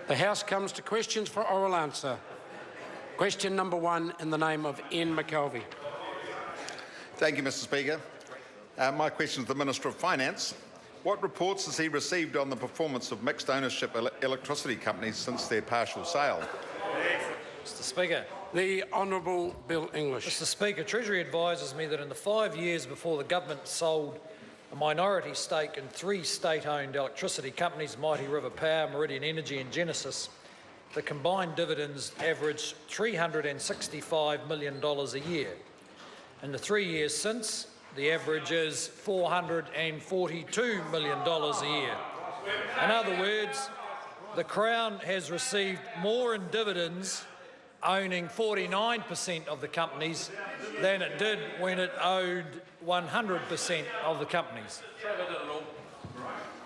The House comes to questions for oral answer. Question number 1 in the name of Ian McKelvie. Thank you, Mr Speaker. My question is to the Minister of Finance. What reports has he received on the performance of mixed ownership electricity companies since their partial sale? Mr Speaker. The Honourable Bill English. Mr Speaker, Treasury advises me that in the 5 years before the government sold a minority stake in 3 state-owned electricity companies, Mighty River Power, Meridian Energy and Genesis, the combined dividends averaged $365 million a year. In the 3 years since, the average is $442 million a year. In other words, the Crown has received more in dividends owning 49% of the companies than it did when it owed 100% of the companies.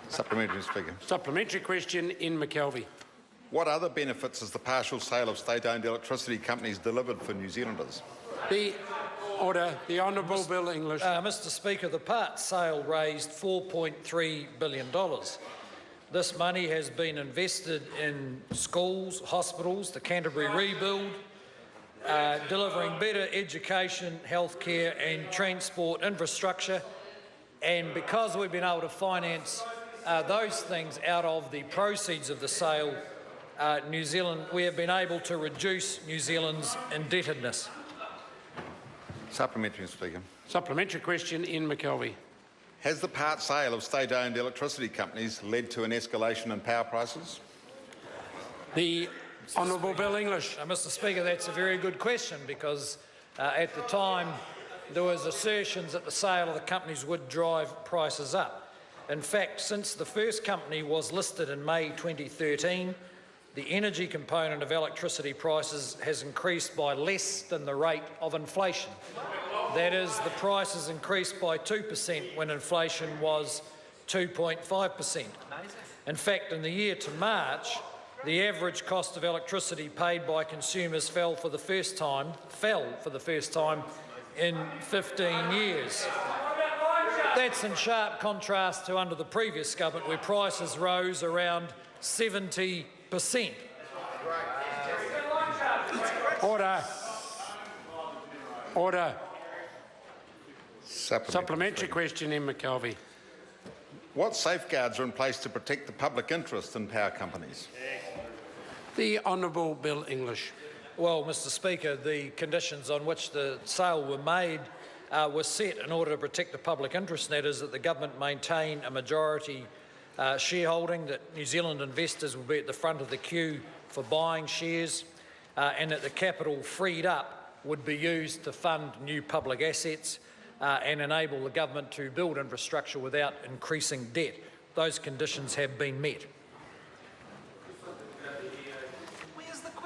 Supplementary, Mr Speaker. Supplementary question in McKelvie. What other benefits has the partial sale of state-owned electricity companies delivered for New Zealanders? The Honourable Bill English. Mr Speaker, the part sale raised $4.3 billion. This money has been invested in schools, hospitals, the Canterbury rebuild, delivering better education, healthcare and transport infrastructure. And because we've been able to finance those things out of the proceeds of the sale, we have been able to reduce New Zealand's indebtedness. Supplementary, Mr Speaker. Supplementary question in McKelvie. Has the part sale of state-owned electricity companies led to an escalation in power prices? The Honourable Bill English. Mr Speaker, that's a very good question because at the time there was assertions that the sale of the companies would drive prices up. In fact, since the first company was listed in May 2013, the energy component of electricity prices has increased by less than the rate of inflation. That is, the prices increased by 2% when inflation was 2.5%. In fact, in the year to March, the average cost of electricity paid by consumers fell for the first time in 15 years. That's in sharp contrast to under the previous government, where prices rose around 70%. Order. Order. Supplementary question in McKelvie. What safeguards are in place to protect the public interest in power companies? The Honourable Bill English. Well, Mr Speaker, the conditions on which the sale were made were set in order to protect the public interest, and that is that the government maintain a majority shareholding, that New Zealand investors will be at the front of the queue for buying shares, and that the capital freed up would be used to fund new public assets and enable the government to build infrastructure without increasing debt. Those conditions have been met.